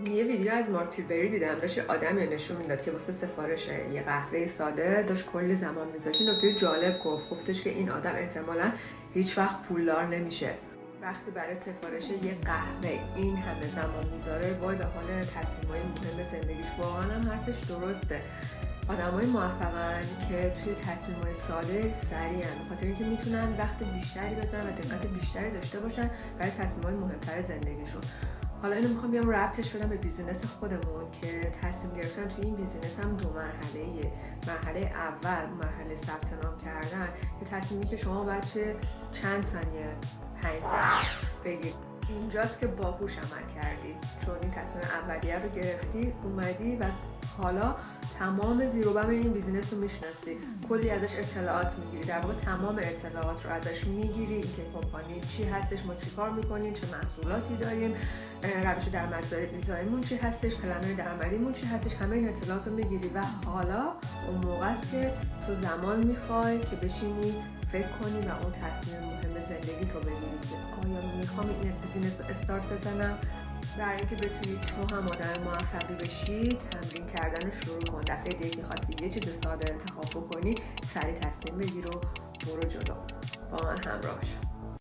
یه ویدیو از مارک تیلبری دیدم، داشت آدمی نشون میداد که واسه سفارش یه قهوه ساده داشت کلی زمان میذاشت. نکته جالب گفتش که این آدم احتمالاً هیچ وقت پولدار نمیشه. وقتی برای سفارش یه قهوه این همه زمان میذاره، وای به حال تصمیمای مهم زندگیش. واقعا هم حرفش درسته. آدمای موفقن که توی تصمیمای ساده سریعن، به خاطر اینکه میتونن وقت بیشتری بذارن و دقت بیشتری داشته باشن برای تصمیمای مهمتر زندگیشون. حالا اینو میخوام بیام ربطش بدم به بیزینس خودمون که تصمیم گرفتن توی این بیزینس هم دو مرحله‌ایه. مرحله اول، مرحله ثبت نام کردن، یه تصمیمی که شما باید توی چند ثانیه، 5 ثانیه بگیر. اینجاست که باهوش عمل کردی، چون این تصمیم اولیه رو گرفتی، اومدی و حالا تمام زیر و بم این بیزینس رو میشناسی، کلی ازش اطلاعات میگیری، در واقع تمام اطلاعات رو ازش میگیری، اینکه کمپانی چی هستش، ما چی کار میکنیم، چه محصولاتی داریم، روش درآمدزاییمون چی هستش، پلن‌های درآمدیمون چی هستش، همه این اطلاعات رو میگیری و حالا اون موقع است که تو زمان میخوای که بشینی فکر کنی و اون تصمیم مهم زندگی تو بگیری که آیا میخوام این بیزینس رو استارت بزنم. برای اینکه بتونی تو هم آدم موفقی بشی، تمرین کردن رو شروع کن. دفعه دیگه که خواستی یه چیز ساده انتخاب بکنی، سریع تصمیم بگیر و برو جلو. با من همراه باش.